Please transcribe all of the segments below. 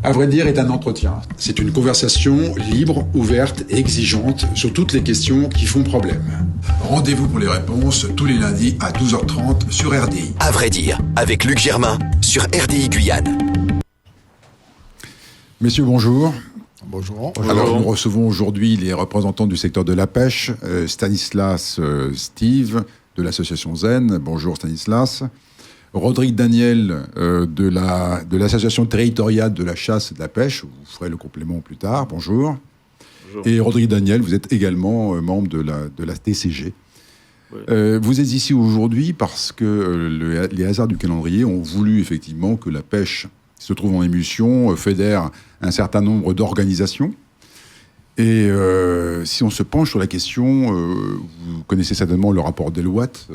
À vrai dire, est un entretien. C'est une conversation libre, ouverte et exigeante sur toutes les questions qui font problème. Rendez-vous pour les réponses tous les lundis à 12h30 sur RDI. À vrai dire, avec Luc Germain sur RDI Guyane. Messieurs, bonjour. Bonjour. Alors, nous recevons aujourd'hui les représentants du secteur de la pêche, Stanislas Steve de l'association Zen. Bonjour Stanislas. Rodrigue Daniel de l'association territoriale de la chasse et de la pêche. Vous ferez le complément plus tard. Bonjour. Bonjour. Et Rodrigue Daniel, vous êtes également membre de la TCG. Oui. Vous êtes ici aujourd'hui parce que les hasards du calendrier ont voulu effectivement que la pêche qui se trouve en émulsion fédère un certain nombre d'organisations. Et si on se penche sur la question, vous connaissez certainement le rapport Deloitte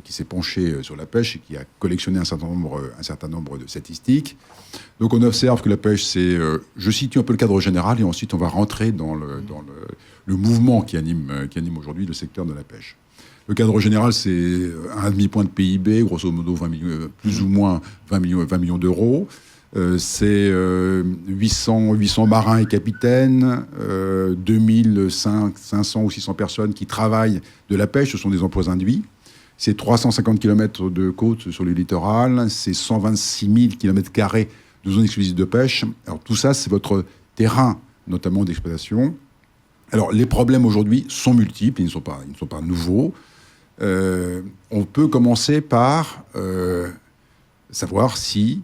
qui s'est penché sur la pêche et qui a collectionné un certain nombre de statistiques. Donc on observe que la pêche, c'est... je situe un peu le cadre général et ensuite on va rentrer dans le mouvement qui anime aujourd'hui le secteur de la pêche. Le cadre général, c'est un demi-point de PIB, grosso modo plus ou moins 20 millions d'euros. C'est 800 marins et capitaines, 2500 ou 600 personnes qui travaillent de la pêche, ce sont des emplois induits. C'est 350 km de côte sur le littoral, c'est 126 000 km² de zones exclusives de pêche. Alors tout ça, c'est votre terrain, notamment d'exploitation. Alors les problèmes aujourd'hui sont multiples, ils ne sont pas nouveaux. On peut commencer par savoir si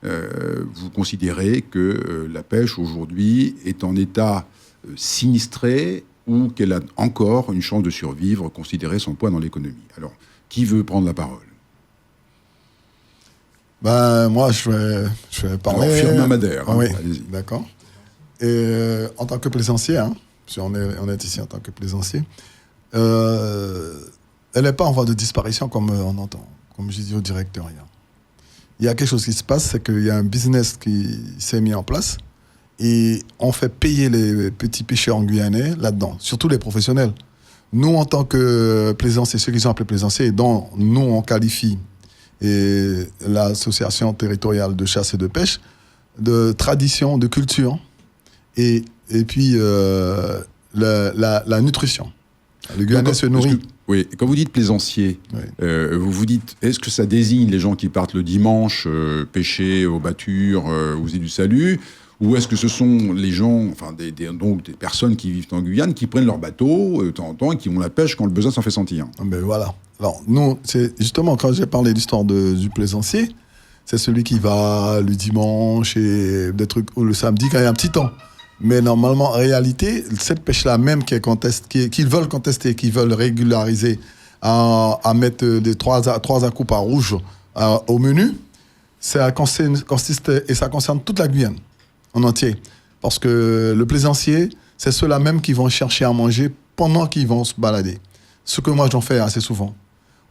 vous considérez que la pêche aujourd'hui est en état sinistré ou qu'elle a encore une chance de survivre, considérer son poids dans l'économie. Alors, qui veut prendre la parole ? Moi, je vais parler... Alors, Firmin Madère, oui, allez-y. D'accord. Et en tant que plaisancier, si on est ici en tant que plaisancier, elle n'est pas en voie de disparition comme on entend, comme j'ai dit au directeur hier. Il y a quelque chose qui se passe, c'est qu'il y a un business qui s'est mis en place et on fait payer les petits pêcheurs guyanais là-dedans, surtout les professionnels. Nous, en tant que plaisanciers, ceux qui sont appelés plaisanciers, dont nous, on qualifie l'association territoriale de chasse et de pêche, de tradition, de culture, et puis la nutrition. Le Guyanais se nourrit. Oui, quand vous dites plaisancier, oui. Vous vous dites, est-ce que ça désigne les gens qui partent le dimanche pêcher aux battures, aux îles du Salut, ou est-ce que ce sont les gens, enfin donc des personnes qui vivent en Guyane, qui prennent leur bateau de temps en temps et qui vont la pêche quand le besoin s'en fait sentir ? Ben voilà. Alors, nous, c'est justement quand j'ai parlé de l'histoire du plaisancier, c'est celui qui va le dimanche et des trucs, ou le samedi quand il y a un petit temps. Mais normalement, en réalité, cette pêche-là même qu'ils veulent contester, qu'ils veulent régulariser, à mettre des 3 à coupe à rouge au menu, ça consiste et ça concerne toute la Guyane en entier. Parce que le plaisancier, c'est ceux-là même qui vont chercher à manger pendant qu'ils vont se balader. Ce que moi, j'en fais assez souvent.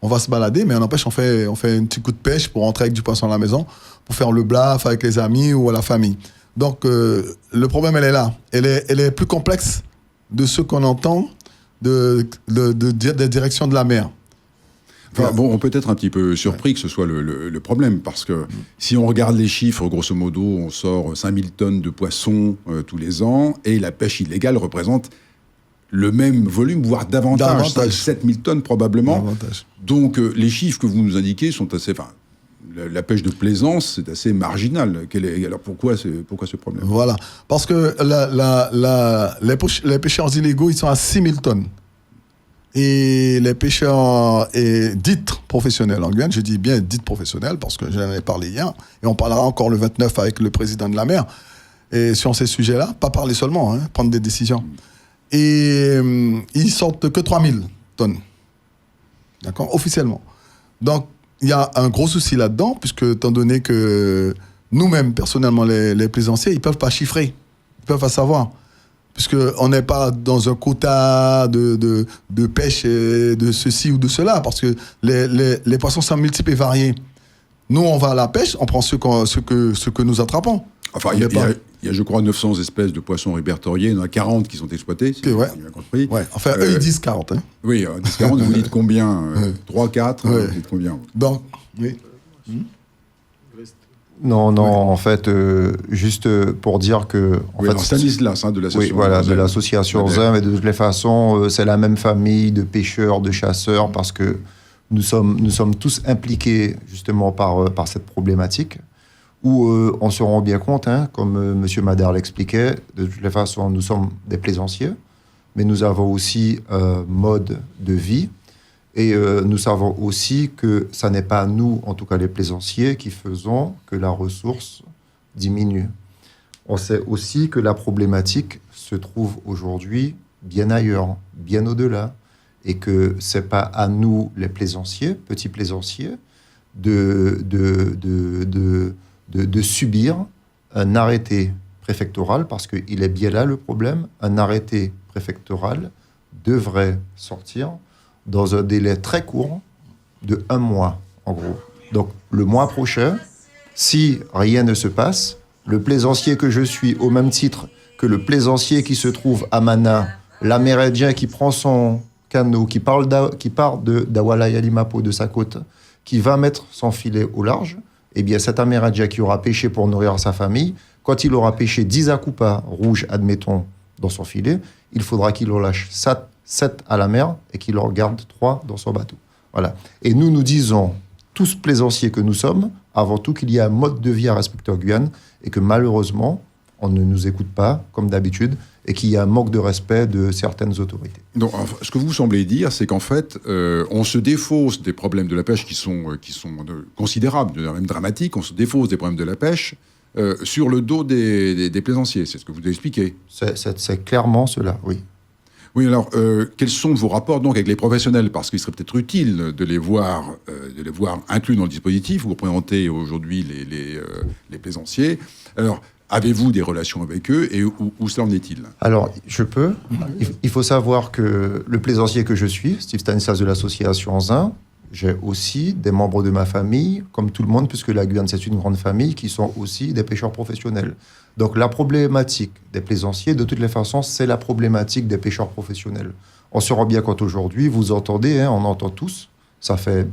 On va se balader, mais on empêche, on fait un petit coup de pêche pour rentrer avec du poisson à la maison, pour faire le blaf avec les amis ou la famille. Donc, le problème, elle est là. Elle est plus complexe de ce qu'on entend des directions de la mer. Enfin, bon, on peut être un petit peu surpris que ce soit le problème, parce que si on regarde les chiffres, grosso modo, on sort 5000 tonnes de poissons tous les ans, et la pêche illégale représente le même volume, voire davantage. 7000 tonnes probablement. Davantage. Donc, les chiffres que vous nous indiquez sont assez... La pêche de plaisance, c'est assez marginal. Alors pourquoi ce problème ? Voilà. Parce que les pêcheurs illégaux, ils sont à 6000 tonnes. Et les pêcheurs dites professionnels en Guyane, je dis bien dites professionnels parce que j'en ai parlé hier, et on parlera encore le 29 avec le président de la mer, et sur ces sujets-là, pas parler seulement, prendre des décisions. Et ils sortent que 3000 tonnes. D'accord ? Officiellement. Donc, il y a un gros souci là-dedans, puisque étant donné que nous-mêmes, personnellement, les plaisanciers, ils ne peuvent pas chiffrer, ils ne peuvent pas savoir, puisqu'on n'est pas dans un quota de pêche et de ceci ou de cela, parce que les poissons sont multiples et variés. Nous, on va à la pêche, on prend ce que nous attrapons. Enfin, il y a, je crois, 900 espèces de poissons répertoriés. Il y en a 40 qui sont exploités, si j'ai bien compris. Ouais. Enfin, eux, ils disent 40. Oui, 40, vous dites combien 3, 4 vous dites combien ? Donc, oui. Non, en fait, juste pour dire que... Stanislas, de l'association. Oui, voilà, de l'association ZEM, et de toutes les façons, c'est la même famille de pêcheurs, de chasseurs, parce que nous sommes tous impliqués justement par cette problématique, où on se rend bien compte, comme M. Madère l'expliquait, de toutes les façons, nous sommes des plaisanciers, mais nous avons aussi un mode de vie. Et nous savons aussi que ce n'est pas nous, en tout cas les plaisanciers, qui faisons que la ressource diminue. On sait aussi que la problématique se trouve aujourd'hui bien ailleurs, bien au-delà, et que ce n'est pas à nous, les plaisanciers, petits plaisanciers, de subir un arrêté préfectoral, parce qu'il est bien là le problème. Un arrêté préfectoral devrait sortir dans un délai très court de 1 mois, en gros. Donc, le mois prochain, si rien ne se passe, le plaisancier que je suis, au même titre que le plaisancier qui se trouve à Mana, l'Amérindien qui prend son canot, qui part d'Awalaya Limapo, de sa côte, qui va mettre son filet au large, eh bien, cet Amérindien qui aura pêché pour nourrir sa famille, quand il aura pêché 10 akupas rouges, admettons, dans son filet, il faudra qu'il en lâche 7 à la mer et qu'il en garde 3 dans son bateau. Voilà. Et nous disons, tous plaisanciers que nous sommes, avant tout qu'il y a un mode de vie à respecter en Guyane et que malheureusement, on ne nous écoute pas, comme d'habitude, et qu'il y a un manque de respect de certaines autorités. Donc, ce que vous semblez dire, c'est qu'en fait, on se défausse des problèmes de la pêche qui sont considérables, même dramatiques. On se défausse des problèmes de la pêche sur le dos des plaisanciers. C'est ce que vous expliquez. C'est clairement cela, oui. Oui, alors, quels sont vos rapports donc avec les professionnels? Parce qu'il serait peut-être utile de les voir inclus dans le dispositif. Vous représentez aujourd'hui les plaisanciers. Alors, avez-vous des relations avec eux et où cela en est-il? Alors, je peux. Il faut savoir que le plaisancier que je suis, Steve Stanislas de l'association ZIN, j'ai aussi des membres de ma famille, comme tout le monde, puisque la Guyane, c'est une grande famille, qui sont aussi des pêcheurs professionnels. Donc, la problématique des plaisanciers, de toutes les façons, c'est la problématique des pêcheurs professionnels. On se rend bien compte aujourd'hui, vous entendez, on entend tous, ça fait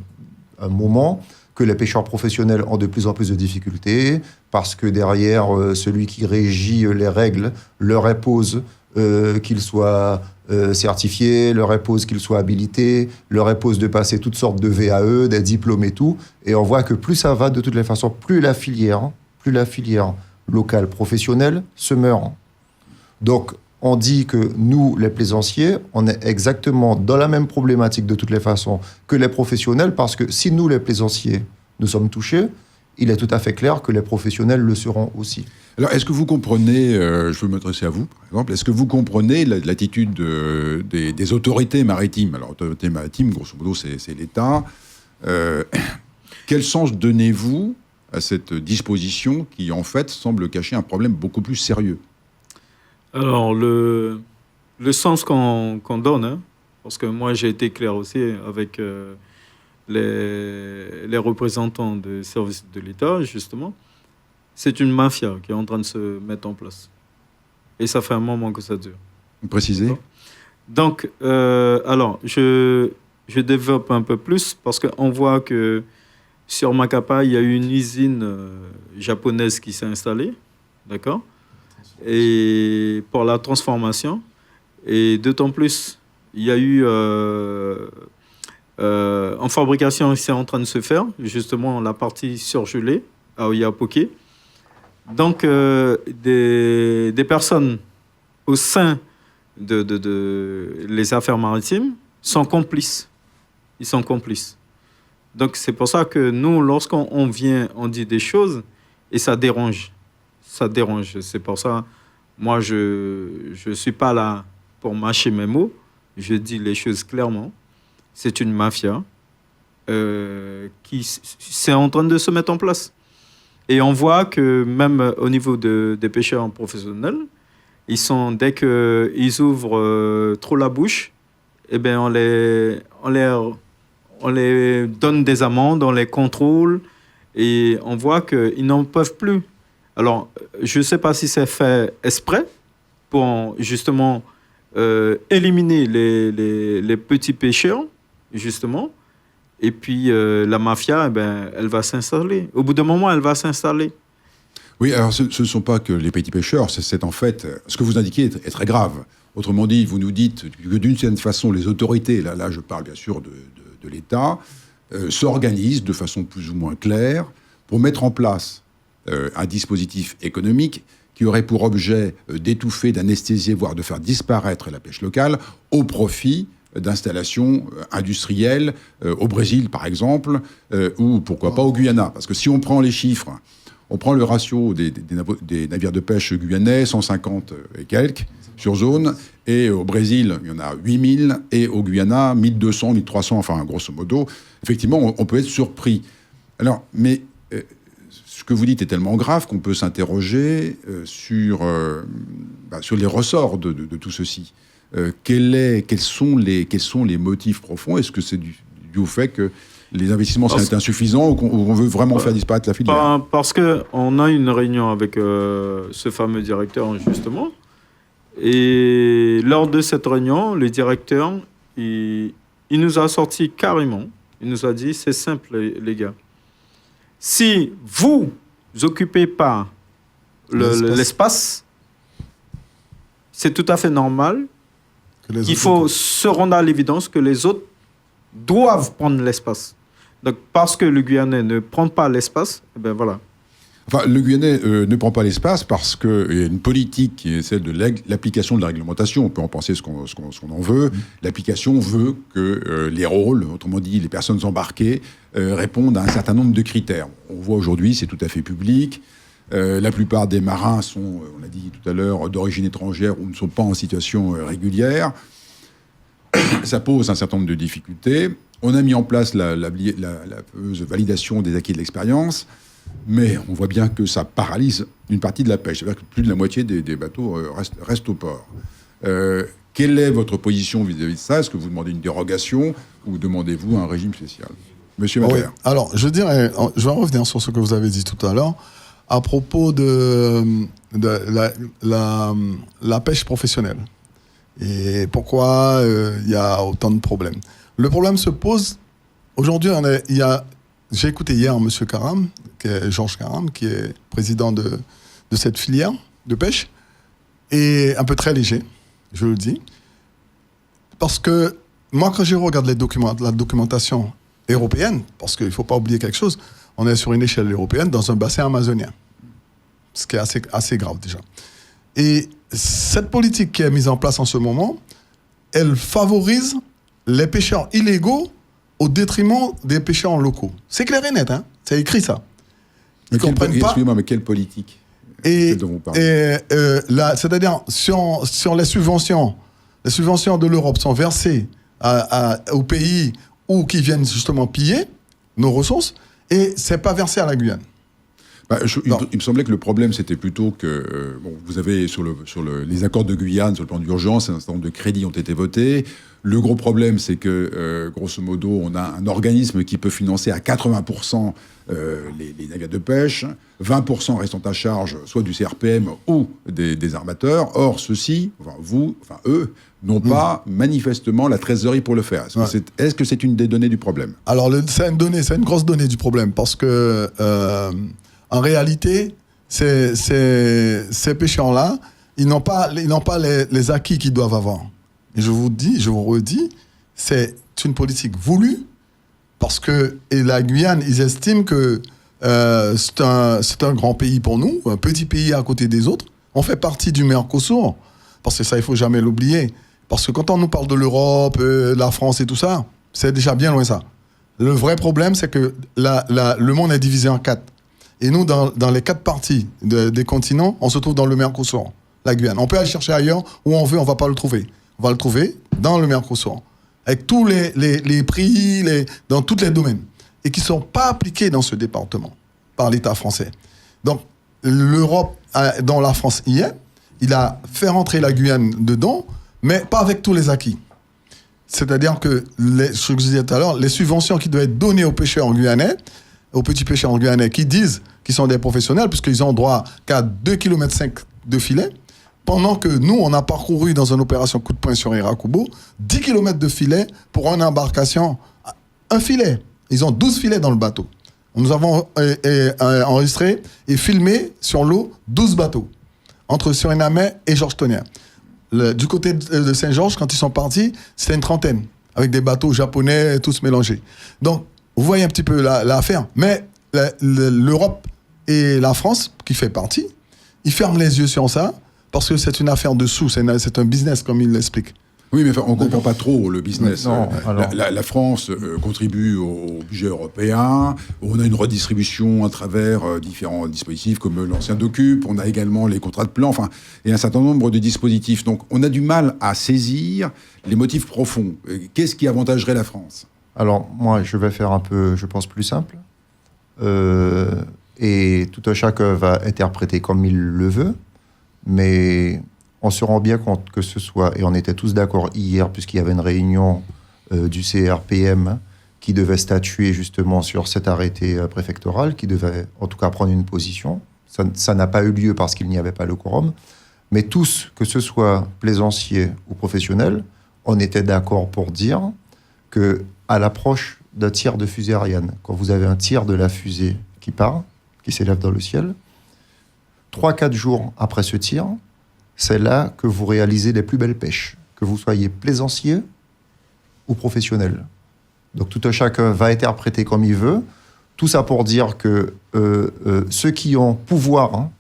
un moment, que les pêcheurs professionnels ont de plus en plus de difficultés, parce que derrière, celui qui régit les règles leur impose qu'il soit certifié, leur impose qu'il soit habilité, leur impose de passer toutes sortes de VAE, des diplômes et tout. Et on voit que plus ça va, de toutes les façons, plus la filière locale professionnelle se meurt. Donc, on dit que nous, les plaisanciers, on est exactement dans la même problématique de toutes les façons que les professionnels, parce que si nous, les plaisanciers, nous sommes touchés, il est tout à fait clair que les professionnels le seront aussi. Alors, est-ce que vous comprenez, je veux m'adresser à vous, par exemple, est-ce que vous comprenez l'attitude des autorités maritimes? Alors, autorités maritimes, grosso modo, c'est l'État. Quel sens donnez-vous à cette disposition qui, en fait, semble cacher un problème beaucoup plus sérieux? Alors, le sens qu'on donne, parce que moi, j'ai été clair aussi avec les représentants des services de l'État, justement, c'est une mafia qui est en train de se mettre en place. Et ça fait un moment que ça dure. Vous précisez? Donc, alors, je développe un peu plus parce qu'on voit que sur Macapa, il y a eu une usine japonaise qui s'est installée, d'accord? Et pour la transformation. Et d'autant plus, il y a eu en fabrication, c'est en train de se faire, justement, la partie surgelée à Oiapoque. Donc, des personnes au sein de les affaires maritimes sont complices. Ils sont complices. Donc, c'est pour ça que nous, lorsqu'on vient, on dit des choses et ça dérange. Ça dérange. C'est pour ça, moi, je ne suis pas là pour mâcher mes mots. Je dis les choses clairement. C'est une mafia qui c'est en train de se mettre en place. Et on voit que même au niveau des pêcheurs professionnels, ils sont, dès qu'ils ouvrent trop la bouche, eh bien on les donne des amendes, on les contrôle et on voit qu'ils n'en peuvent plus. Alors, je ne sais pas si c'est fait exprès pour justement éliminer les petits pêcheurs, justement. Et puis, la mafia, eh ben, elle va s'installer. Au bout d'un moment, elle va s'installer. Oui, alors ce ne sont pas que les petits pêcheurs, c'est en fait, ce que vous indiquez est très grave. Autrement dit, vous nous dites que d'une certaine façon, les autorités, là je parle bien sûr de l'État, s'organisent de façon plus ou moins claire pour mettre en place un dispositif économique qui aurait pour objet d'étouffer, d'anesthésier, voire de faire disparaître la pêche locale au profit d'installations industrielles au Brésil, par exemple, ou pourquoi pas au Guyana. Parce que si on prend les chiffres, on prend le ratio des navires de pêche guyanais, 150 et quelques sur zone, et au Brésil, il y en a 8000, et au Guyana, 1200, 1300, enfin, grosso modo. Effectivement, on peut être surpris. Alors, mais ce que vous dites est tellement grave qu'on peut s'interroger sur les ressorts de tout ceci. Quels sont les motifs profonds? Est-ce que c'est dû au fait que les investissements sont insuffisants ou qu'on veut vraiment faire disparaître la filière? Parce qu'on a une réunion avec ce fameux directeur, justement. Et lors de cette réunion, le directeur, il nous a sorti carrément. Il nous a dit, c'est simple, les gars. Si vous occupez pas l'espace, c'est tout à fait normal. Il faut se rendre à l'évidence que les autres doivent prendre l'espace. Donc, parce que le Guyanais ne prend pas l'espace, eh ben voilà. Enfin, le Guyanais ne prend pas l'espace parce qu'il y a une politique qui est celle de l'application de la réglementation. On peut en penser ce qu'on en veut. L'application veut que les rôles, autrement dit les personnes embarquées, répondent à un certain nombre de critères. On voit aujourd'hui, c'est tout à fait public. La plupart des marins sont, on l'a dit tout à l'heure, d'origine étrangère ou ne sont pas en situation régulière. Ça pose un certain nombre de difficultés. On a mis en place la fameuse validation des acquis de l'expérience, mais on voit bien que ça paralyse une partie de la pêche. C'est-à-dire que plus de la moitié des bateaux restent au port. Quelle est votre position vis-à-vis de ça? Est-ce que vous demandez une dérogation ou demandez-vous un régime spécial? Monsieur Mater. Oui. Alors, je vais revenir sur ce que vous avez dit tout à l'heure à propos de la pêche professionnelle. Et pourquoi il y a autant de problèmes. Le problème se pose, aujourd'hui, j'ai écouté hier M. Karam, Georges Karam, qui est président de cette filière de pêche, et un peu très léger, je le dis, parce que moi, quand je regarde la documentation européenne, parce qu'il ne faut pas oublier quelque chose, on est sur une échelle européenne dans un bassin amazonien, ce qui est assez grave déjà. Et cette politique qui est mise en place en ce moment, elle favorise les pêcheurs illégaux au détriment des pêcheurs locaux. C'est clair et net, hein, c'est écrit ça. Ils comprennent pas. Excusez-moi, mais quelle politique dont vous parlez? C'est-à-dire, sur les subventions de l'Europe sont versées aux pays qui viennent justement piller nos ressources, et c'est pas versé à la Guyane. Il me semblait que le problème, c'était plutôt que vous avez sur les accords de Guyane, sur le plan d'urgence, un certain nombre de crédits ont été votés. Le gros problème, c'est que, grosso modo, on a un organisme qui peut financer à 80% les navires de pêche, 20% restant à charge, soit du CRPM ou des armateurs. Or, eux, n'ont pas manifestement la trésorerie pour le faire. Est-ce que c'est une des données du problème? Alors, c'est une grosse donnée du problème, parce que en réalité, ces pêcheurs-là, ils n'ont pas les acquis qu'ils doivent avoir. Et je vous redis, c'est une politique voulue, parce que la Guyane, ils estiment que c'est un grand pays pour nous, un petit pays à côté des autres. On fait partie du Mercosur, parce que ça, il ne faut jamais l'oublier. Parce que quand on nous parle de l'Europe, la France et tout ça, c'est déjà bien loin ça. Le vrai problème, c'est que le monde est divisé en 4. Et nous, dans les 4 parties des continents, on se trouve dans le Mercosur, la Guyane. On peut aller chercher ailleurs où on veut, on ne va pas le trouver. On va le trouver dans le Mercosur, avec tous les prix, dans tous les domaines, et qui ne sont pas appliqués dans ce département par l'État français. Donc, l'Europe, dont la France y est, il a fait rentrer la Guyane dedans, mais pas avec tous les acquis. C'est-à-dire que, ce que je disais tout à l'heure, les subventions qui doivent être données aux pêcheurs guyanais, aux petits pêcheurs guyanais qui disent qu'ils sont des professionnels, puisqu'ils ont droit qu'à 2,5 km de filet, pendant que nous, on a parcouru dans une opération coup de poing sur Irakubo, 10 km de filet pour une embarcation, un filet. Ils ont 12 filets dans le bateau. Nous avons enregistré et filmé sur l'eau 12 bateaux entre Suriname et Georgetownien. Du côté de Saint-Georges, quand ils sont partis, c'était une trentaine, avec des bateaux japonais tous mélangés. Donc, vous voyez un petit peu l'affaire. Mais l'Europe et la France, qui fait partie, ils ferment les yeux sur ça, parce que c'est une affaire de sous, c'est un business, comme il l'explique. Oui, mais on ne comprend pas trop le business. Non, la France contribue au budget européen. On a une redistribution à travers différents dispositifs comme l'ancien Docup. On a également les contrats de plan, enfin, et un certain nombre de dispositifs. Donc, on a du mal à saisir les motifs profonds. Qu'est-ce qui avantagerait la France ? Alors, moi, je vais faire un peu, je pense, plus simple. Et tout un chacun va interpréter comme il le veut. Mais on se rend bien compte que ce soit, et on était tous d'accord hier, puisqu'il y avait une réunion du CRPM qui devait statuer justement sur cet arrêté préfectoral, qui devait en tout cas prendre une position. Ça n'a pas eu lieu parce qu'il n'y avait pas le quorum. Mais tous, que ce soit plaisanciers ou professionnels, on était d'accord pour dire qu'à l'approche d'un tir de fusée Ariane, quand vous avez un tir de la fusée qui part, qui s'élève dans le ciel, 3-4 jours après ce tir, c'est là que vous réalisez les plus belles pêches, que vous soyez plaisancier ou professionnel. Donc tout un chacun va interpréter comme il veut. Tout ça pour dire que ceux qui ont pouvoir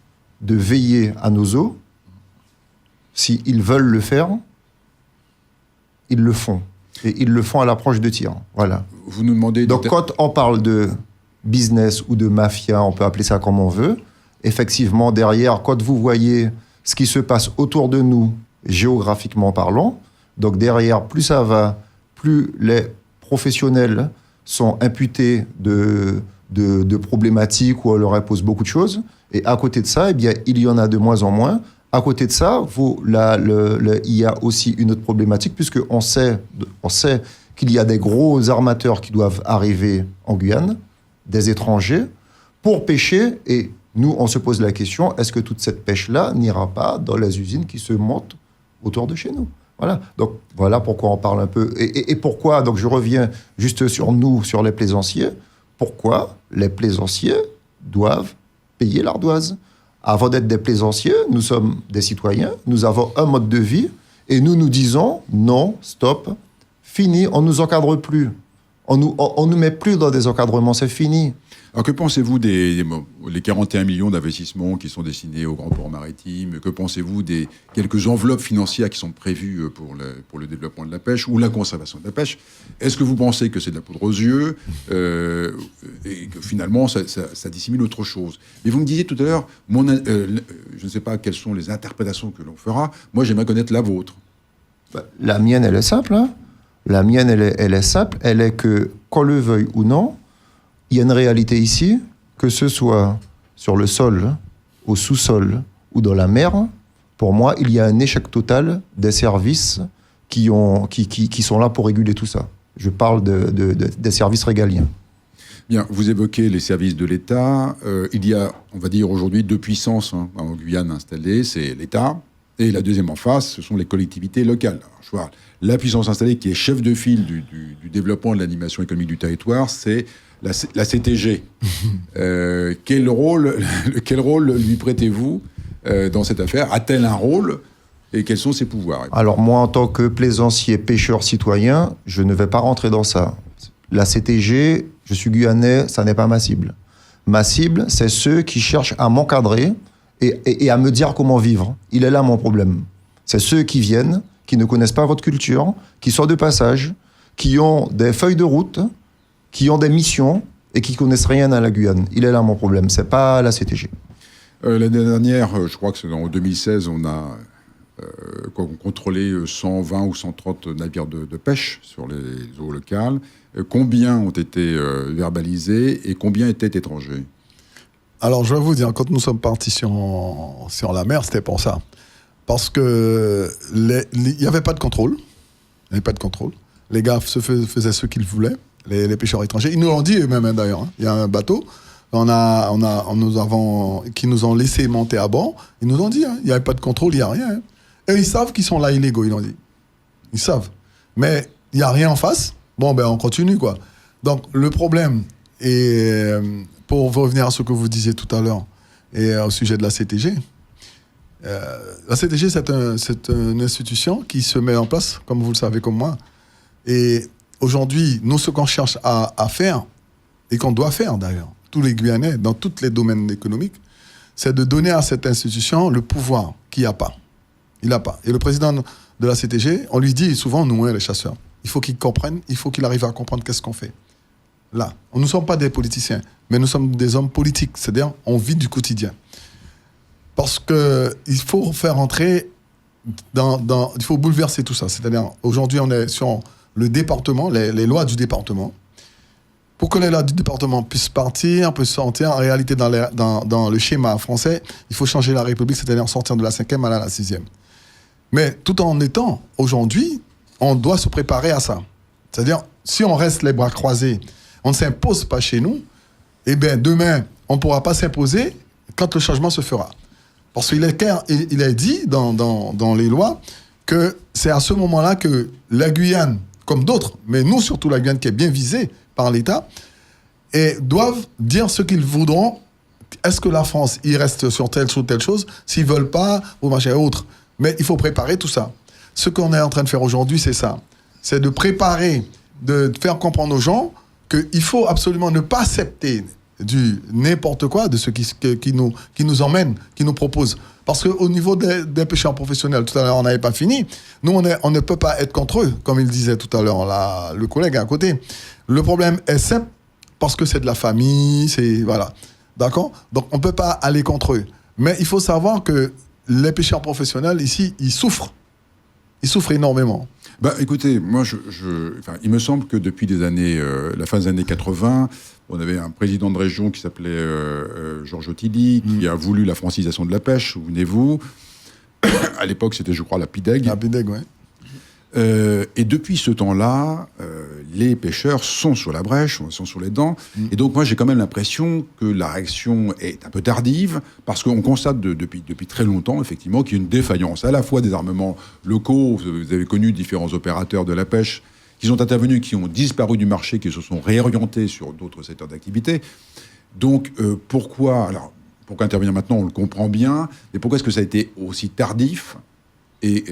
de veiller à nos eaux, s'ils veulent le faire, ils le font. Et ils le font à l'approche de tir. Voilà. Vous nous demandez... Donc quand on parle de business ou de mafia, on peut appeler ça comme on veut, effectivement, derrière, quand vous voyez ce qui se passe autour de nous, géographiquement parlant, donc derrière, plus ça va, plus les professionnels sont imputés de problématiques où on leur impose beaucoup de choses. Et à côté de ça, eh bien, il y en a de moins en moins. À côté de ça, il y a aussi une autre problématique, puisqu'on sait qu'il y a des gros armateurs qui doivent arriver en Guyane, des étrangers, pour pêcher. Et nous, on se pose la question, est-ce que toute cette pêche-là n'ira pas dans les usines qui se montent autour de chez nous ? Voilà. Donc, voilà pourquoi on parle un peu. Et pourquoi, donc je reviens juste sur nous, sur les plaisanciers, pourquoi les plaisanciers doivent payer l'ardoise ? Avant d'être des plaisanciers, nous sommes des citoyens, nous avons un mode de vie, et nous disons, non, stop, fini, on ne nous encadre plus. On nous met plus dans des encadrements, c'est fini. Alors, que pensez-vous des 41 millions d'investissements qui sont destinés aux grands ports maritimes ? Que pensez-vous des quelques enveloppes financières qui sont prévues pour le développement de la pêche ou la conservation de la pêche ? Est-ce que vous pensez que c'est de la poudre aux yeux et que finalement, ça dissimule autre chose ? Mais vous me disiez tout à l'heure, je ne sais pas quelles sont les interprétations que l'on fera. Moi, j'aimerais connaître la vôtre. La mienne, elle est simple. La mienne, elle est simple. Elle est que, qu'on le veuille ou non, il y a une réalité ici, que ce soit sur le sol, au sous-sol ou dans la mer. Pour moi, il y a un échec total des services qui sont là pour réguler tout ça. Je parle des services régaliens. Bien, vous évoquez les services de l'État. Il y a, on va dire aujourd'hui, deux puissances en Guyane installées. C'est l'État et la deuxième en face, ce sont les collectivités locales. Alors, je vois, la puissance installée qui est chef de file du développement de l'animation économique du territoire, c'est la CTG. Quel rôle lui prêtez-vous dans cette affaire ? A-t-elle un rôle ? Et quels sont ses pouvoirs ? Alors moi, en tant que plaisancier, pêcheur, citoyen, je ne vais pas rentrer dans ça. La CTG, je suis guyanais, ça n'est pas ma cible. Ma cible, c'est ceux qui cherchent à m'encadrer et à me dire comment vivre. Il est là mon problème. C'est ceux qui viennent, qui ne connaissent pas votre culture, qui sont de passage, qui ont des feuilles de route, qui ont des missions et qui connaissent rien à la Guyane. Il est là mon problème, c'est pas la CTG. L'année dernière, je crois que c'est en 2016, on a contrôlé 120 ou 130 navires de pêche sur les eaux locales. Combien ont été verbalisés et combien étaient étrangers ? Alors, je vais vous dire, quand nous sommes partis sur la mer, c'était pour ça. Parce que il n'y avait pas de contrôle. Il n'y avait pas de contrôle. Les gars faisaient ce qu'ils voulaient, les pêcheurs étrangers. Ils nous l'ont dit eux-mêmes, d'ailleurs. Il y a un bateau qui nous ont laissé monter à bord. Ils nous ont dit, il n'y avait pas de contrôle, il n'y a rien. Et ils savent qu'ils sont là illégaux, ils l'ont dit. Ils savent. Mais il n'y a rien en face. Bon, ben on continue, quoi. Donc, le problème, et pour revenir à ce que vous disiez tout à l'heure et au sujet de la CTG, la CTG, c'est une institution qui se met en place, comme vous le savez comme moi. Et aujourd'hui, nous, ce qu'on cherche à faire, et qu'on doit faire d'ailleurs, tous les Guyanais, dans tous les domaines économiques, c'est de donner à cette institution le pouvoir qu'il n'a pas. Il n'a pas. Et le président de la CTG, on lui dit souvent, nous, les chasseurs, il faut qu'il comprenne, il faut qu'il arrive à comprendre qu'est-ce qu'on fait. Là, nous ne sommes pas des politiciens, mais nous sommes des hommes politiques, c'est-à-dire on vit du quotidien. Parce qu'il faut faire entrer il faut bouleverser tout ça. C'est-à-dire, aujourd'hui, on est sur le département, les lois du département. Pour que les lois du département puissent partir, puissent sortir, en réalité, dans le schéma français, il faut changer la République, c'est-à-dire sortir de la 5e à la 6e. Mais tout en étant, aujourd'hui, on doit se préparer à ça. C'est-à-dire, si on reste les bras croisés, on ne s'impose pas chez nous, eh bien, demain, on ne pourra pas s'imposer quand le changement se fera. Parce qu'il est clair, il est dit dans les lois que c'est à ce moment-là que la Guyane, comme d'autres, mais nous surtout la Guyane qui est bien visée par l'État, et doivent dire ce qu'ils voudront. Est-ce que la France y reste sur telle chose, s'ils ne veulent pas, ou machin autre. Mais il faut préparer tout ça. Ce qu'on est en train de faire aujourd'hui, c'est ça. C'est de préparer, de faire comprendre aux gens qu'il faut absolument ne pas accepter du n'importe quoi, de ce qui nous emmène, qui nous propose. Parce qu'au niveau des pêcheurs professionnels, tout à l'heure, on n'avait pas fini. Nous, on ne peut pas être contre eux, comme il disait tout à l'heure, là, le collègue à côté. Le problème est simple, parce que c'est de la famille, c'est... Voilà. D'accord ? Donc, on ne peut pas aller contre eux. Mais il faut savoir que les pêcheurs professionnels, ici, ils souffrent. Ils souffrent énormément. Bah, écoutez, moi, il me semble que depuis la fin des années 80, on avait un président de région qui s'appelait Georges Otili, qui a voulu la francisation de la pêche, souvenez-vous. À l'époque, c'était, je crois, la PIDEG. La PIDEG, oui. Et depuis ce temps-là, les pêcheurs sont sur la brèche, sont sur les dents. Et donc, moi, j'ai quand même l'impression que la réaction est un peu tardive, parce qu'on constate depuis très longtemps, effectivement, qu'il y a une défaillance à la fois des armements locaux. Vous avez connu différents opérateurs de la pêche qui sont intervenus, qui ont disparu du marché, qui se sont réorientés sur d'autres secteurs d'activité. Donc, pourquoi intervenir maintenant, on le comprend bien, mais pourquoi est-ce que ça a été aussi tardif ? Et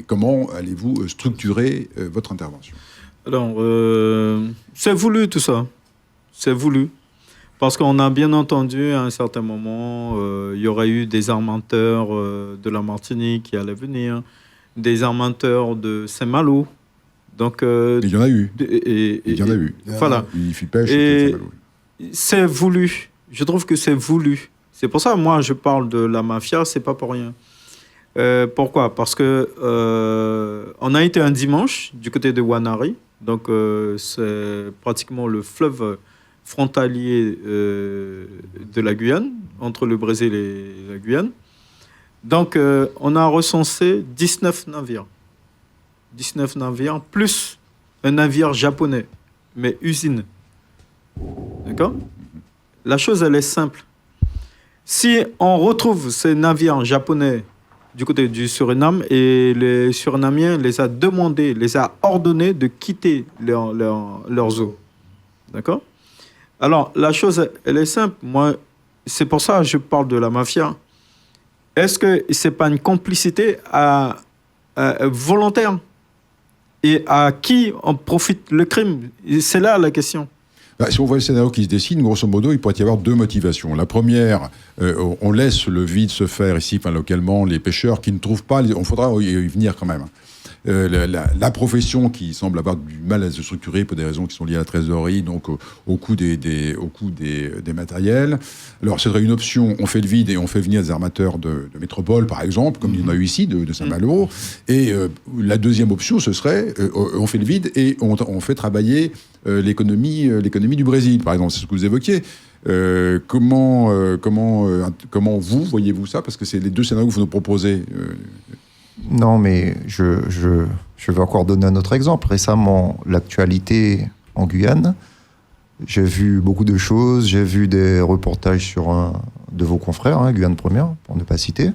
comment allez-vous structurer votre intervention ? Alors, c'est voulu tout ça. C'est voulu. Parce qu'on a bien entendu, à un certain moment, il y aurait eu des armateurs de la Martinique qui allaient venir, des armateurs de Saint-Malo. Donc, il y en a eu. Il y en a eu. Voilà. Il fit pêche et Saint-Malo. C'est voulu. Je trouve que c'est voulu. C'est pour ça, moi, je parle de la mafia, c'est pas pour rien. Pourquoi ? Parce que on a été un dimanche du côté de Wanari, donc c'est pratiquement le fleuve frontalier de la Guyane, entre le Brésil et la Guyane. Donc on a recensé 19 navires. 19 navires, plus un navire japonais, mais usine. D'accord ? La chose, elle est simple. Si on retrouve ces navires japonais du côté du Suriname, et les Surinamiens les a demandé, les a ordonnés de quitter leurs eaux. D'accord ? Alors, la chose, elle est simple. Moi, c'est pour ça que je parle de la mafia. Est-ce que ce n'est pas une complicité volontaire ? Et à qui on profite le crime ? C'est là la question. Si on voit le scénario qui se dessine, grosso modo, il pourrait y avoir deux motivations. La première, on laisse le vide se faire ici, localement, les pêcheurs qui ne trouvent pas... On faudra y venir quand même. La profession qui semble avoir du mal à se structurer pour des raisons qui sont liées à la trésorerie, donc au coût des matériels. Alors, ce serait une option, on fait le vide et on fait venir des armateurs de métropole, par exemple, comme il y en a eu ici, de Saint-Malo. Et la deuxième option, ce serait, on fait le vide et on fait travailler l'économie du Brésil, par exemple. C'est ce que vous évoquiez. Comment vous voyez-vous ça ? Parce que c'est les deux scénarios que vous nous proposez. Non, mais je vais encore donner un autre exemple. Récemment, l'actualité en Guyane, j'ai vu beaucoup de choses. J'ai vu des reportages sur un de vos confrères, Guyane Première, pour ne pas citer,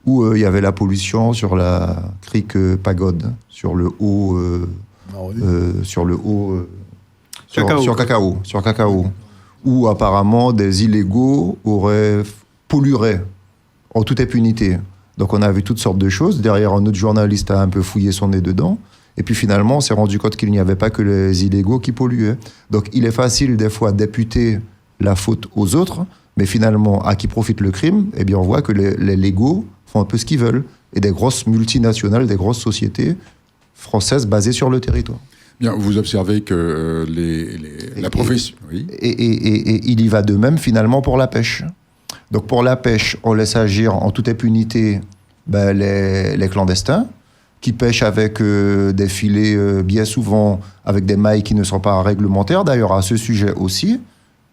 où il y avait la pollution sur la crique Pagode, sur le haut... Sur Cacao, où apparemment des illégaux pollueraient en toute impunité. Donc on a vu toutes sortes de choses. Derrière, un autre journaliste a un peu fouillé son nez dedans. Et puis finalement, on s'est rendu compte qu'il n'y avait pas que les illégaux qui polluaient. Donc il est facile des fois d'imputer la faute aux autres, mais finalement, à qui profite le crime? Eh bien, on voit que les légaux font un peu ce qu'ils veulent. Et des grosses multinationales, des grosses sociétés françaises basées sur le territoire. Bien, vous observez que la profession... Oui. Et il y va de même finalement pour la pêche. Donc pour la pêche, on laisse agir en toute impunité les clandestins qui pêchent avec des filets bien souvent avec des mailles qui ne sont pas réglementaires. D'ailleurs, à ce sujet aussi,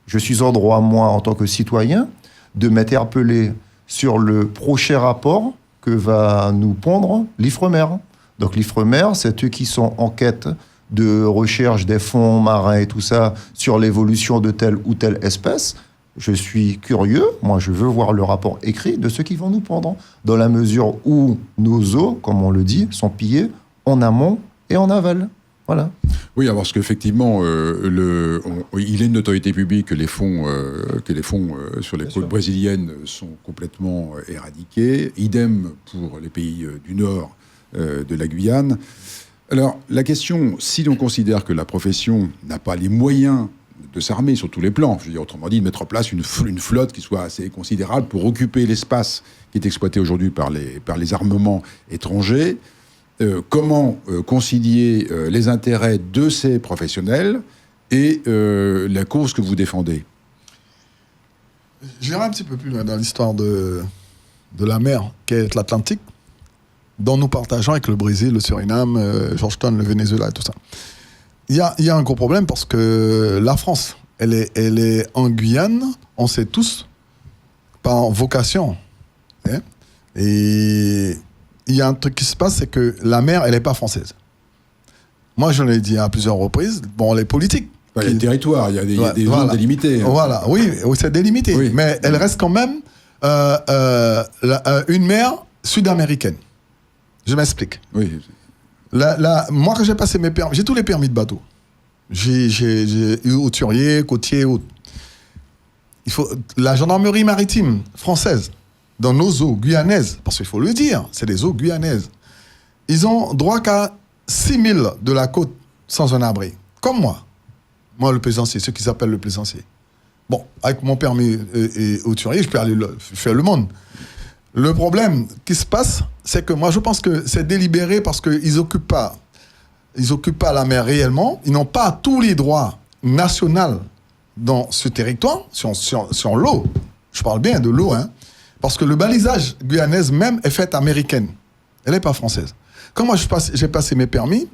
je suis en droit, moi, en tant que citoyen, de m'interpeller sur le prochain rapport que va nous pondre l'Ifremer. Donc l'Ifremer, c'est eux qui sont en quête de recherche des fonds marins et tout ça sur l'évolution de telle ou telle espèce. Je suis curieux, moi je veux voir le rapport écrit de ceux qui vont nous pendre, dans la mesure où nos eaux, comme on le dit, sont pillées en amont et en aval. Voilà. Oui, parce qu'effectivement, il est une notoriété publique que les fonds sur les côtes brésiliennes sont complètement éradiqués. Idem pour les pays du nord de la Guyane. Alors, la question, si l'on considère que la profession n'a pas les moyens de s'armer sur tous les plans, je veux dire, autrement dit, de mettre en place une flotte qui soit assez considérable pour occuper l'espace qui est exploité aujourd'hui par les armements étrangers, comment concilier les intérêts de ces professionnels et la cause que vous défendez? J'irai un petit peu plus loin dans l'histoire de la mer, qui est l'Atlantique, dont nous partageons avec le Brésil, le Suriname, Georgetown, le Venezuela et tout ça. Il y a un gros problème parce que la France, elle est en Guyane, on sait tous, par vocation. Hein? Et il y a un truc qui se passe, c'est que la mer, elle n'est pas française. Moi, je l'ai dit à plusieurs reprises, bon, les politiques. Il y a des territoires, il y a des zones délimitées. Hein. Voilà, oui, c'est délimité. Oui. Mais elle reste quand même une mer sud-américaine. Je m'explique. Oui. Moi, quand j'ai passé mes permis, j'ai tous les permis de bateau. J'ai eu hauturier, côtier, la gendarmerie maritime française, dans nos eaux guyanaises, parce qu'il faut le dire, c'est des eaux guyanaises, ils ont droit qu'à 6 000 de la côte sans un abri. Comme moi. Moi, le plaisancier, ce qu'ils appellent le plaisancier. Bon, avec mon permis hauturier, je peux aller faire le monde. Le problème qui se passe, c'est que moi, je pense que c'est délibéré parce qu'ils n'occupent pas la mer réellement. Ils n'ont pas tous les droits nationaux dans ce territoire, sur l'eau. Je parle bien de l'eau, hein. Parce que le balisage guyanaise même est fait américaine. Elle n'est pas française. Quand moi, j'ai passé mes permis,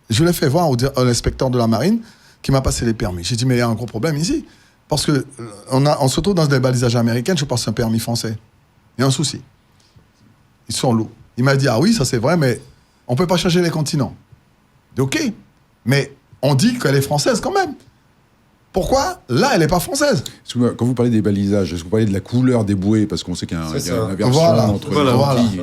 je l'ai fait voir à l'inspecteur de la marine qui m'a passé les permis. J'ai dit, mais il y a un gros problème ici. Parce qu'on se trouve dans des balisages américains, je passe un permis français. Il y a un souci. Ils sont l'eau. Il m'a dit, ah oui, ça c'est vrai, mais on ne peut pas changer les continents. J'ai dit, ok, mais on dit qu'elle est française quand même. Pourquoi là, elle n'est pas française? Quand vous parlez des balisages, est-ce que vous parlez de la couleur des bouées? Parce qu'on sait qu'il y a une inversion entre les Antilles.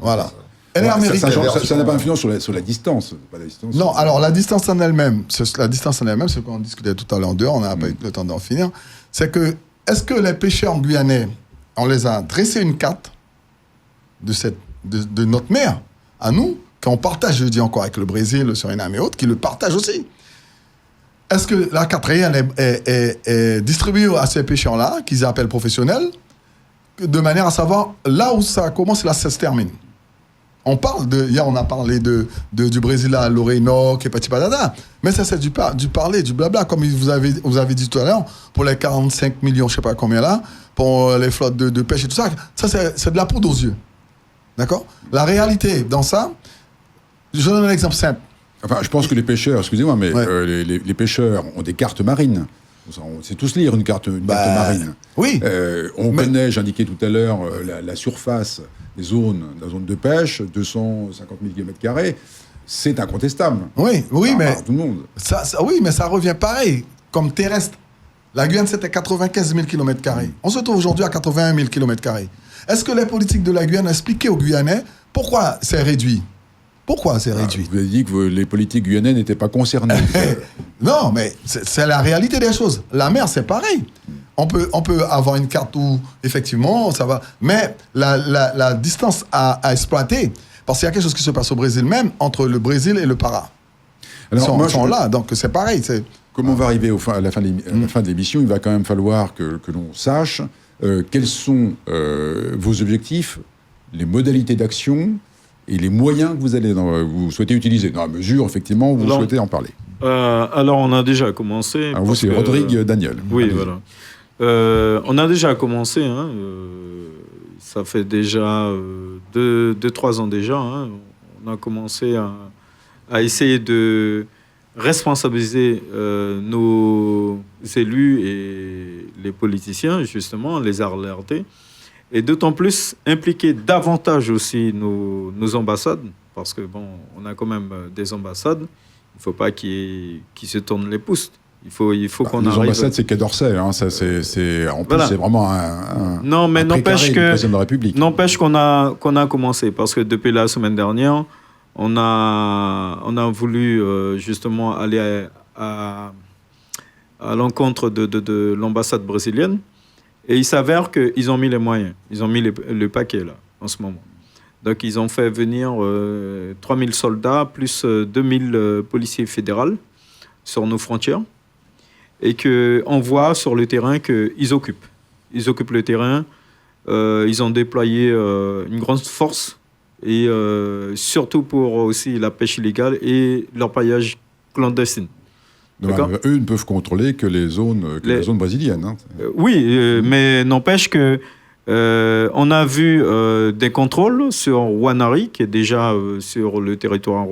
Voilà. Elle est américaine. Ça n'a pas influence sur la distance. Pas la distance. Non, alors la distance en elle-même, c'est ce qu'on discutait tout à l'heure en dehors, on n'a pas eu le temps d'en finir, c'est que, est-ce que les pêcheurs guyanais, on les a dressé une carte de notre mer, à nous, qu'on partage, je dis encore, avec le Brésil, le Suriname et autres, qui le partagent aussi. Est-ce que la carte réelle est distribuée à ces pêcheurs-là, qu'ils appellent professionnels, de manière à savoir là où ça commence et là ça se termine? Hier on a parlé du Brésil à l'Orénoque et petit patata, mais ça c'est du parler, du blabla, comme vous avez dit tout à l'heure, pour les 45 millions, je sais pas combien là, pour les flottes de pêche et tout ça, c'est de la poudre aux yeux. D'accord? La réalité dans ça, je donne un exemple simple. Enfin, je pense que les pêcheurs, excusez-moi, mais les pêcheurs ont des cartes marines. On sait tous lire une carte marine. Oui. Connaît, j'indiquais tout à l'heure, la surface des zones, la zone de pêche, 250 000 km², c'est incontestable. Oui, mais tout le monde. Oui, mais ça revient pareil, comme terrestre. La Guyane, c'était 95 000 km². On se trouve aujourd'hui à 81 000 km². Est-ce que les politiques de la Guyane ont expliqué aux Guyanais pourquoi c'est réduit? Pourquoi c'est réduit? Vous avez dit que les politiques guyanais n'étaient pas concernés. Non, mais c'est la réalité des choses. La mer, c'est pareil. On peut avoir une carte où, effectivement, ça va. Mais la distance à exploiter, parce qu'il y a quelque chose qui se passe au Brésil même, entre le Brésil et le Pará. Ils sont là, donc c'est pareil. Comme on va arriver à la fin de l'émission, il va quand même falloir que l'on sache quels sont vos objectifs, les modalités d'action et les moyens que vous souhaitez utiliser. Dans la mesure, effectivement, où vous souhaitez en parler. Alors, on a déjà commencé. Alors vous, c'est Rodrigue Daniel. Oui, voilà. On a déjà commencé. Ça fait déjà 2-3 ans déjà. On a commencé à essayer de responsabiliser nos élus et les politiciens, justement, les alerter. Et d'autant plus impliquer davantage aussi nos ambassades, parce que bon, on a quand même des ambassades. Il ne faut pas qu'ils se tournent les pouces. Il faut qu'on arrive. Les ambassades, c'est Quai d'Orsay. En plus, c'est vraiment un non, mais n'empêche que président de la République. N'empêche qu'on a commencé, parce que depuis la semaine dernière, on a voulu justement aller à l'encontre de l'ambassade brésilienne. Et il s'avère qu'ils ont mis les moyens. Ils ont mis le paquet, là, en ce moment. Donc, ils ont fait venir 3000 soldats, plus 2000 policiers fédéraux sur nos frontières. Et qu'on voit sur le terrain qu'ils occupent. Ils occupent le terrain. Ils ont déployé une grande force. Et surtout pour aussi la pêche illégale et l'orpaillage clandestin. Donc, eux ne peuvent contrôler que les zones brésiliennes. Oui, mais n'empêche que on a vu des contrôles sur Wanari, qui est déjà sur le territoire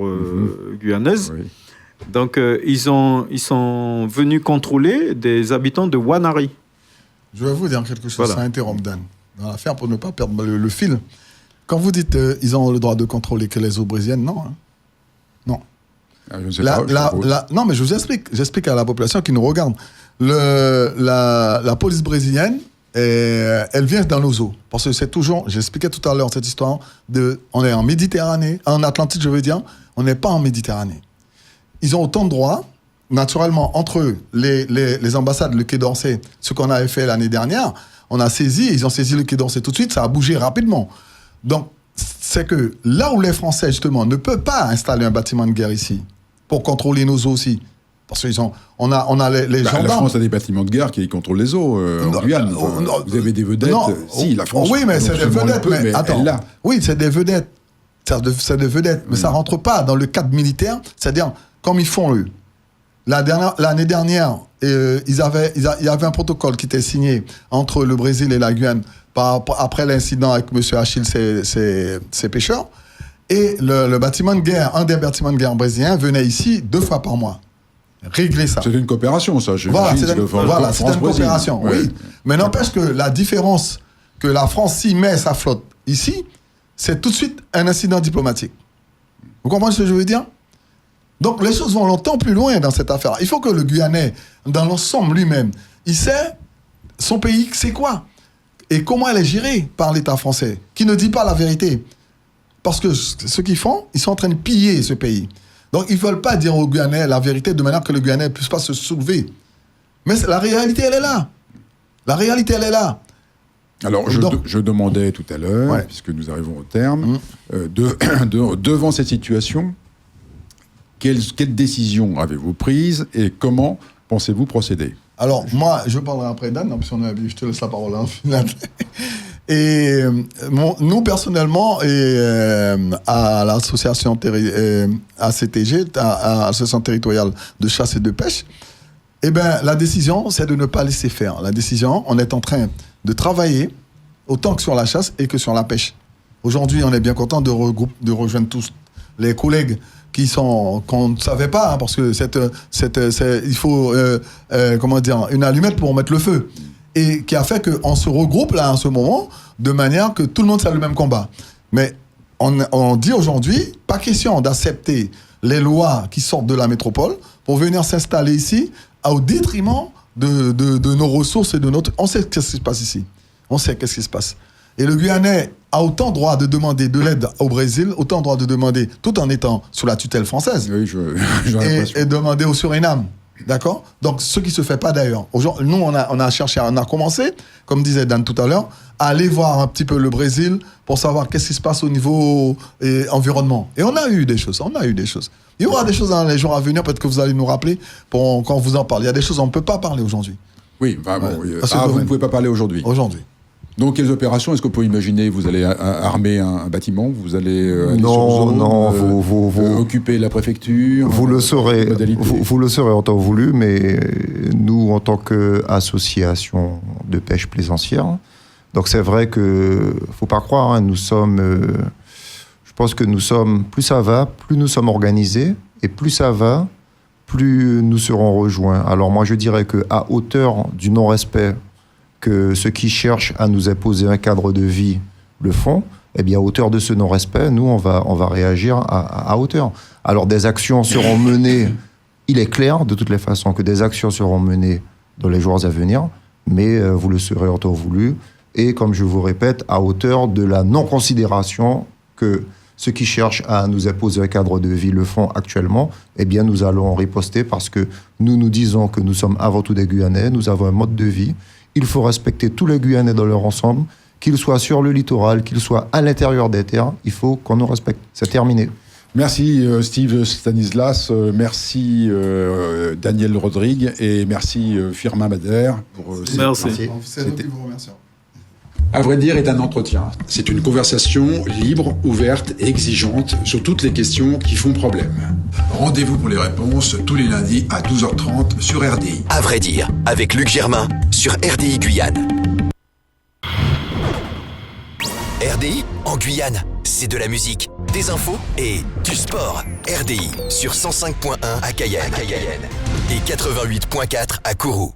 guyanais. Oui. Donc, ils sont venus contrôler des habitants de Wanari. Je vais vous dire quelque chose, ça interrompt Dan, dans l'affaire, pour ne pas perdre le fil. Quand vous dites ils ont le droit de contrôler que les eaux brésiliennes, non. Non. Je ne sais pas, non, mais je vous explique. J'explique à la population qui nous regarde. La police brésilienne, elle vient dans nos eaux. Parce que c'est toujours, j'expliquais tout à l'heure cette histoire, on est en Méditerranée, en Atlantique, je veux dire, on n'est pas en Méditerranée. Ils ont autant de droits, naturellement, entre eux, les ambassades, le Quai d'Orsay, ce qu'on avait fait l'année dernière, ils ont saisi le Quai d'Orsay tout de suite, ça a bougé rapidement. Donc, c'est que là où les Français, justement, ne peuvent pas installer un bâtiment de guerre ici, pour contrôler nos eaux aussi, parce qu'on a les gendarmes. La France a des bâtiments de guerre qui contrôlent les eaux en Guyane. Vous avez des vedettes. Si, la France. Oui, mais c'est des vedettes. Mais attends. Oui, c'est des vedettes. C'est des vedettes, mais ça ne rentre pas dans le cadre militaire. C'est-à-dire, comme ils font eux. L'année dernière, il y avait un protocole qui était signé entre le Brésil et la Guyane après l'incident avec M. Achille, ses pêcheurs. Et le bâtiment de guerre, un des bâtiments de guerre brésiliens, venait ici 2 fois par mois. Régler ça. C'est une coopération, ça. C'est une coopération, oui. Mais n'empêche que la différence que la France s'y met sa flotte ici, c'est tout de suite un incident diplomatique. Vous comprenez ce que je veux dire? Donc les choses vont longtemps plus loin dans cette affaire. Il faut que le Guyanais, dans l'ensemble lui-même, il sait son pays, c'est quoi? Et comment elle est gérée par l'État français, qui ne dit pas la vérité. Parce que ce qu'ils font, ils sont en train de piller ce pays. Donc, ils ne veulent pas dire au Guyanais la vérité de manière que le Guyanais ne puisse pas se soulever. Mais la réalité, elle est là. La réalité, elle est là. Alors, je demandais tout à l'heure, puisque nous arrivons au terme, devant cette situation, quelle décision avez-vous prise et comment pensez-vous procéder? Alors, moi, je parlerai après Dan, je te laisse la parole en finale. Et nous, personnellement, à l'association ACTG, à l'Association territoriale de chasse et de pêche, la décision, c'est de ne pas laisser faire. La décision, on est en train de travailler autant que sur la chasse et que sur la pêche. Aujourd'hui, on est bien content de rejoindre tous les collègues qu'on ne savait pas, parce que il faut une allumette pour mettre le feu. Et qui a fait qu'on se regroupe là en ce moment de manière que tout le monde soit le même combat. Mais on dit aujourd'hui, pas question d'accepter les lois qui sortent de la métropole pour venir s'installer ici au détriment de nos ressources et de notre... On sait qu'est-ce qui se passe ici. On sait qu'est-ce qui se passe. Et le Guyanais a autant droit de demander de l'aide au Brésil, autant droit de demander, tout en étant sous la tutelle française, Oui, j'ai l'impression. et demander au Suriname. D'accord? Donc, ce qui ne se fait pas d'ailleurs. Nous, on a cherché, on a commencé, comme disait Dan tout à l'heure, à aller voir un petit peu le Brésil pour savoir qu'est-ce qui se passe au niveau environnement. Et on a eu des choses, Il y aura des choses dans les jours à venir, peut-être que vous allez nous rappeler quand on vous en parle. Il y a des choses dont on ne peut pas parler aujourd'hui. Oui, bon, Parce que vous ne pouvez pas parler aujourd'hui. Aujourd'hui. Donc, quelles opérations est-ce qu'on peut imaginer? Vous allez armer un bâtiment? Vous allez aller sur zone, vous occuper la préfecture? Vous le saurez, modalité. vous le saurez en temps voulu, mais nous, en tant qu'association de pêche plaisancière, donc c'est vrai que, faut pas croire, hein, nous sommes, je pense que nous sommes, plus ça va, plus nous sommes organisés, et plus ça va, plus nous serons rejoints. Alors moi, je dirais qu'à hauteur du non-respect que ceux qui cherchent à nous imposer un cadre de vie le font, eh bien, à hauteur de ce non-respect, nous, on va réagir à hauteur. Alors, des actions seront menées, il est clair, de toutes les façons, que des actions seront menées dans les jours à venir, mais vous le saurez en temps voulu, et comme je vous répète, à hauteur de la non-considération que ceux qui cherchent à nous imposer un cadre de vie le font actuellement, eh bien, nous allons riposter parce que nous disons que nous sommes avant tout des Guyanais, nous avons un mode de vie. Il faut respecter tous les Guyanais dans leur ensemble, qu'ils soient sur le littoral, qu'ils soient à l'intérieur des terres. Il faut qu'on nous respecte. C'est terminé. Merci Steve Stanislas, merci Daniel Rodrigue et merci Firmin Madère. Merci. C'est nous qui vous remercions. À vrai dire est un entretien. C'est une conversation libre, ouverte et exigeante sur toutes les questions qui font problème. Rendez-vous pour les réponses tous les lundis à 12h30 sur RDI. À vrai dire, avec Luc Germain sur RDI Guyane. RDI en Guyane, c'est de la musique, des infos et du sport. RDI sur 105.1 à Cayenne et 88.4 à Kourou.